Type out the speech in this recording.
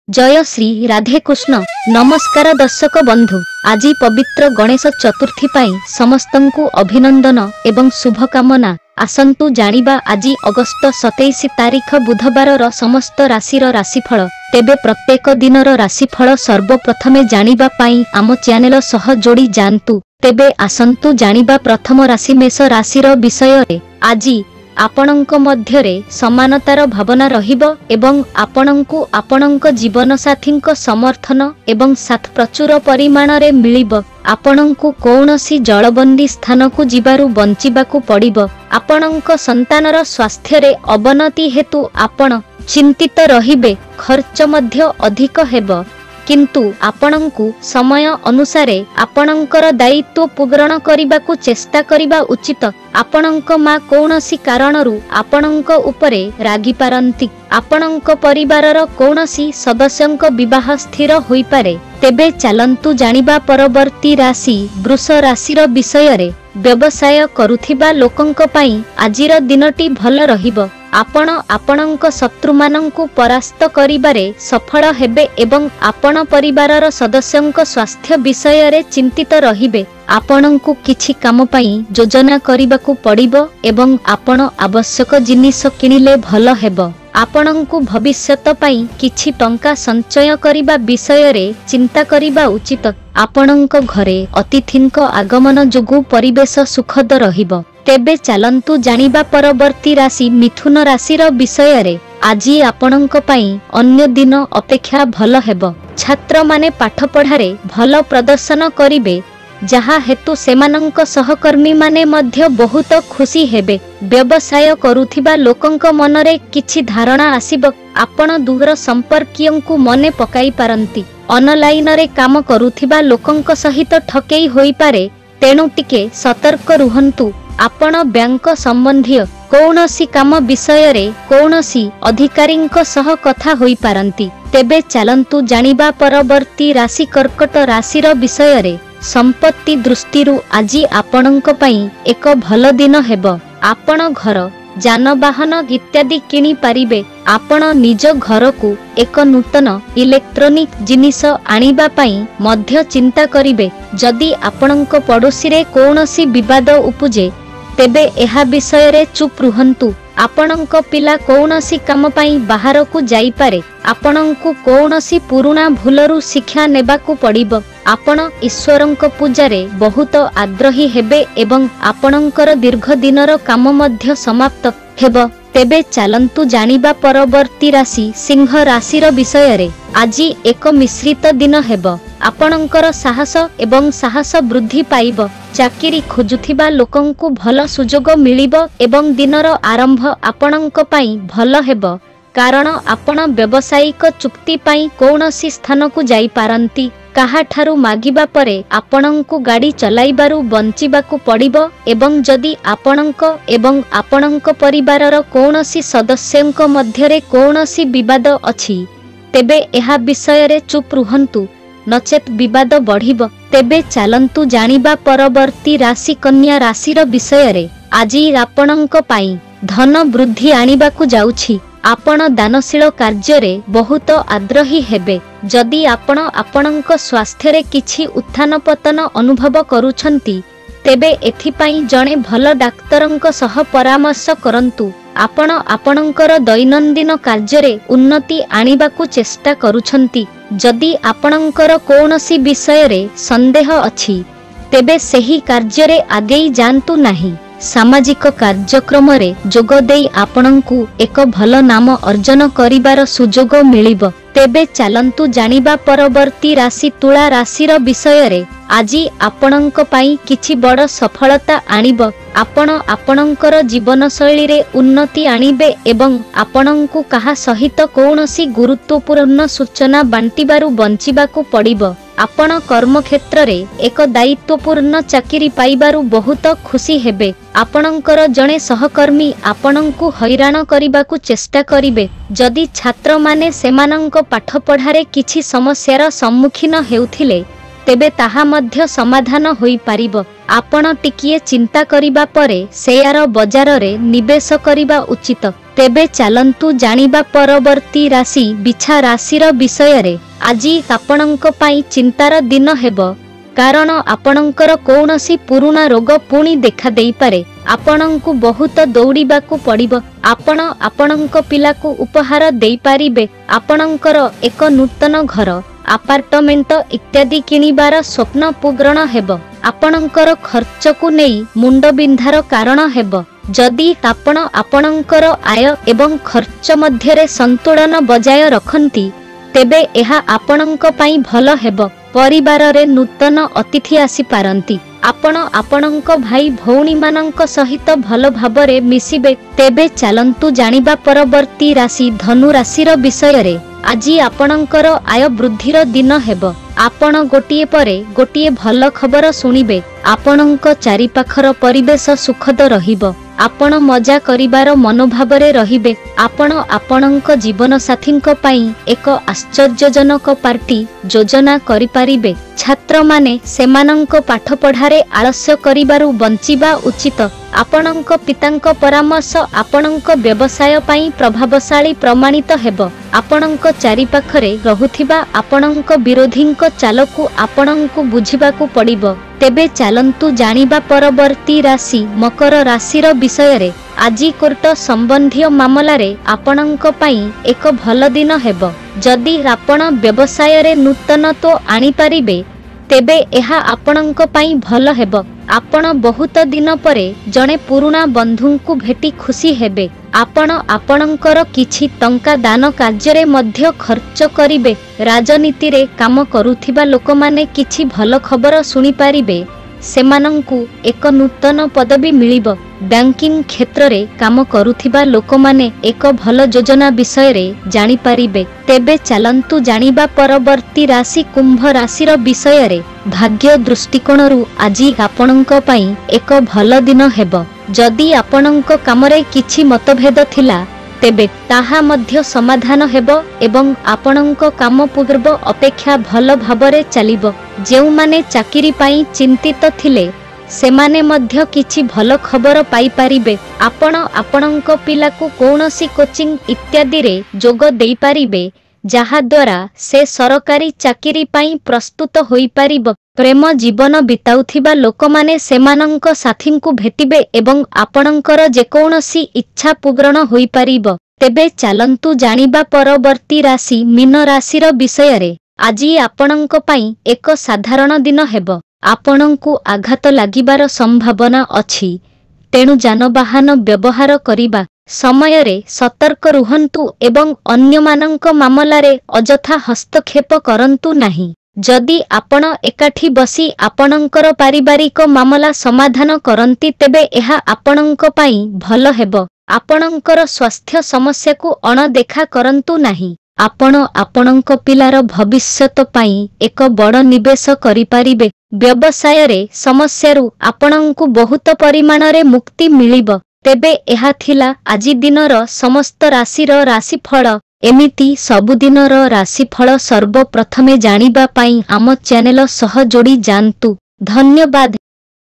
जय श्री राधे कृष्ण। नमस्कार दर्शक बंधु, आज पवित्र गणेश चतुर्थी पाई समस्तंकु अभिनंदन एवं शुभकामना। आसंतु जानिबा आज अगस्त 27 तारीख बुधवार समस्त राशिर राशिफल। तेबे प्रत्येक दिनर राशिफल सर्वप्रथमे जानिबा पाई आम चैनल सह जोड़ी जानतु। तेबे आसंतु जानिबा प्रथम राशि मेष राशिर विषय रे। आज आपणଙ୍କ ମଧ୍ୟରେ समानतार भावना रहिबो एवं आपणଙ୍କୁ आपणଙ୍କ जीवन साथीଙ୍କ समर्थन एवं साथ प्रचुर परिमाण रे मिलिबो। आपणଙ୍କୁ कौनसी जलबंदी स्थान को जिबारु बंचिबाकु पड़िबो। आपणଙ୍କ संतानर स्वास्थ्य रे अवनति हेतु आपण चिंतित रहिबे। खर्च मध्य अधिक हेबो, किंतु आपणଙ୍କୁ समय अनुसारे आपणଙ୍କର दायित्व पूर्ण करिबाकु चेष्टा करिबा उचित। आपणଙ୍କ मां कौनसी कारणरू आपणଙ୍କ उपरे रागी पारंती। आपणଙ୍କ परिवारर कौनसी सदस्यଙ୍କ विवाह स्थिर होई पारे। तेबे चलंतु जानिबा परवर्ती राशि वृष राशिर विषय रे। व्यवसाय करुथिबा लोकंक पई आजिर दिनटी भल रहिबो। आपण आपणଙ୍କ शत्रुमानंकु परास्त करिबारे सफल हेबे एवं आपण परिवारर सदस्यंक स्वास्थ्य विषय रे चिंतित रहिबे। आपणଙ୍କୁ किछि काम पई योजना करिबाकु पड़िबो एवं आपण आवश्यक जिनिस किनिले भल हेबो। आपणଙ୍କୁ भविष्यत पई किछि टंका संचय करिबा विषय रे चिंता करिबा उचित। आपणଙ୍କ घरे अतिथिंक आगमन जोगु परिवेश सुखद रहिबो। तेबे चलंतु जानिबा परवर्ती राशि मिथुन राशिर विषय रे। आज आपणଙ୍କ पई अन्य दिन अपेक्षा भल हेबो। छात्र माने पाठ पढ़ारे भल प्रदर्शन करिबे, जहा हेतु सेमानंक सहकर्मी माने मध्य बहुत खुशी हेबे। व्यवसाय करुथिबा लोकंक मनरे किछि धारणा आसीबो। आपण दूर संपर्कियंकु मने पकाई पारंती। ऑनलाइन रे काम करुथिबा लोकंक सहित ठकेई होई पारे, तेणु टिके सतर्क रुहंतु। आपण बैंक संबंधी कौनसी काम विषय रे कौनसी अधिकारींक सह कथा होई पारंती। तेबे चलंतु जानिबा परवर्ती राशि कर्कट राशिर विषय रे। संपत्ति दृष्टिरु आज आपणଙ୍କ पई एक भल दिन हेबो। आपण घर जानवाहन इत्यादि किनी पारिबे। आपण निज घर को एक नूतन इलेक्ट्रॉनिक जिनिस आनिबा पई मध्य चिंता करिबे। जदि आपणଙ୍କ पड़ोसी रे कौनसी विवाद उपजे, तेबे एहा विषय रे चुप रुहंतु। आपणଙ୍କ पिला कौनसी काम पई बाहर को जाई पारे। आपणଙ୍କୁ कौनसी पुराना भूलरू शिक्षा नेबाकू पड़िबो। आपण ईश्वरଙ୍କ पूजा रे बहुत आग्रही हेबे एवं आपणଙ୍କର दीर्घ दिनर काम मध्य समाप्त हेबो। तेबे चलंतु जानिबा परवर्ती राशि सिंह राशिर विषय रे। आज एक मिश्रित दिन हेबो। आपणଙ୍କର साहस एवं साहस वृद्धि पाइबो। चाकरी खोजुथिबा लोकंकु भल सुजोग मिलिबो एवं दिनर आरंभ आपणଙ୍କ पई भल हेबो। कारण आपण व्यावसायिक चुक्ति पई कौनसी स्थान को जाई पारंती। काहा ठारू मागिबा परे आपणଙ୍କୁ गाड़ी चलाइबारु बंचिबाकू पड़िबो एवं जदि आपणଙ୍କ एवं आपणଙ୍କ परिवारर कौनसी सदस्यଙ୍କ मध्यरे कौनसी विवाद अछि, तेबे एहा विषय रे चुप रुहंतु, नचेत विवाद बढ़िबो। तेबे चलंतु जानिबा परवर्ती राशि कन्या राशिर विषय रे। आज आपणଙ୍କ पई धन वृद्धि आनिबाकू जाउछि। आपण दानशील कार्य रे बहुत आग्रही हेबे। जदि आपण आपणଙ୍କ स्वास्थ्य रे किछि उत्थान पतन अनुभव करूछंती, तेबे एथिपाई जणे भल डाक्तरंक सह परामर्श करंतु। आपण आपणଙ୍କର दैनंदिन कार्य रे उन्नति आनिबाकू चेष्टा करूछंती। जदि आपणଙ୍କର कौनसी विषय रे संदेह अछि, तेबे सेही कार्य रे आगेई जानतु नाही। सामाजिक कार्यक्रम रे जोग देई आपणଙ୍କୁ एक भल नाम अर्जन करिबार सुजोग मिलिबो। तेबे चलंतु जानिबा परवर्ती राशि तुला राशिर विषय रे। आज आपणଙ୍କ पई किछि बड़ सफलता आनिबो। आपण आपणଙ୍କର जीवन शैली रे उन्नति आनिबे एवं आपणଙ୍କୁ काहा सहित कौनसी गुरुत्वपूर्ण सूचना बांटिबारु बंचिबाकू पड़िबो। आपण कर्म क्षेत्र रे एक दायित्वपूर्ण चाकरी पाइबारु बहुत खुशी हेबे। आपणଙ୍କର जणे सहकर्मी आपणଙ୍କୁ हैरान करिबाकू चेष्टा करिबे। जदि छात्र माने सेमानଙ୍କ पाठ पढ़ारे किछि समस्यार सम्मुखीन हेउथिले, तेबे ताहा मध्य समाधान होई पारिबो। आपण टिकिए चिंता करिबा परे शेयर बजार रे निवेश करिबा उचित। तेबे चलंतु जानिबा परवर्ती राशि बिछा राशिर विषय रे। आज आपणक पई चिंतार दिन हेबो, कारण आपणकर कौनसी पुराना रोग पुणी देखा देई पारे। आपणंकु बहुत दौड़ीबाकु पड़िबो। आपण आपणंक पिलाकु उपहार देई पारिबे। आपणंकर एक नूतन घर, अपार्टमेंट इत्यादि किनिबार स्वप्न पूरण हेबो। आपणंकर खर्चकु नेई मुंडबिंधार कारण हेबो। जदि आपण आपणंकर आय एवं खर्च मध्यरे संतुलन बजाय रखंती, तेबे एहा आपणंक पई भल हेबो। परिवार रे नूतन अतिथि आसी पारंती। आपण आपणंक भाई भौणी मानंक सहित भल भाबरे मिसिबे। तेबे चलंतु जानिबा परवर्ती राशि धनु राशिर विषय रे। आज आपणंकर आय वृद्धिर दिन हेबो। आपण गोटिए परे गोटिए भल खबर सुनिबे। आपणंक चारिपाखर परिवेश सुखद रहिबो। आपण मजा करिबार मनोभावरे रहिबे। आपण आपणंक जीवन साथींक पई एक आश्चर्यजनक पार्टी योजना करि पारिबे। छात्र माने सेमानंक पाठ पढ़ारे आलस्य करिबारु बंचिबा उचित। आपणंक पितांक परामर्श आपणंक व्यवसाय पई प्रभावशाली प्रमाणित हेबो। आपणंक चारिपाखरे रहुथिबा आपणंक विरोधींक चालकु आपणंकु बुझिबाकु पड़िबो। तेबे चलंतु जानिबा परवर्ती राशि मकर राशिर विषय रे। आज कोर्ट संबंधी मामला रे आपणंक पई एक भल दिन हेबो। जदि आपण व्यवसाय रे नूतनत्व आनी पारिबे, तेबे एहा आपणंक पई भल हेबो। आपण बहुत दिन परे जणे पुराना बंधुंकु भेटी खुशी हेबे। आपण आपणंकर किछि टंका दान कार्य रे मध्य खर्च करिबे। राजनीति रे काम करुथिबा लोकमाने किछि भल खबर सुनि पारिबे। सेमानंकु एक नूतन पदवी मिलिबो। बैंकिंग क्षेत्र रे काम करुथिबा लोकमाने एक भल योजना विषय रे जानि पारिबे। तेबे चलंतु जानिबा परवर्ती राशि कुंभ राशिर विषय रे। भाग्य दृष्टिकोणरु आज आपणंक पई एक भल दिन हेबो। जदि आपणंक कामरे किछि मतभेद थिला, तेबे ताहा मध्य समाधान हेबो एवं आपणंक काम पूर्व अपेक्षा भल भाबरे चलिबो। जेउ माने चाकिरी पाई चिंतित थिले, सेमाने मध्य किछि भल खबर पाई पारिबे। आपण आपणंक पिलाकु कोनोसी कोचिंग इत्यादि रे जोग देई पारिबे, जहा द्वारा से सरकारी चाकिरी पाई प्रस्तुत होई पारिबो। प्रेम जीवन बिताउथिबा लोकमाने सेमानंक साथींकु भेटिबे एवं आपणंकर जेकोनसी इच्छा पूर्ण होई पारिबो। तेबे चलंतु जानिबा परवर्ती राशि मीन राशिर विषय रे। आज आपणंक पई एक साधारण दिन हेबो। आपणंकु आघात लागिबार संभावना अछि, तेणु जानवाहन व्यवहार करिबा समय रे सतर्क रुहंतु एवं अन्यमानंक मामला रे अजथा हस्तक्षेप करंतु नाही। जदि आपण एकाठी बसी आपणंकर पारिवारिक मामला समाधान करंती, तेबे एहा आपणंक पई भल हेबो। आपणंकर स्वास्थ्य समस्या को अणदेखा करंतु नाही। आपण आपणंक पिलार भविष्यत पई एक बड़ निवेश करि पारिबे। व्यवसाय रे समस्यारु आपणंकु बहुत परिमाण रे मुक्ति मिलिबो। तेबे एहा थिला आजि दिनर समस्त राशिर राशिफल। एमिति सबुदिनर राशिफल सर्वप्रथमे जानिबा पई आम चैनल सह जोड़ी जानतु। धन्यवाद।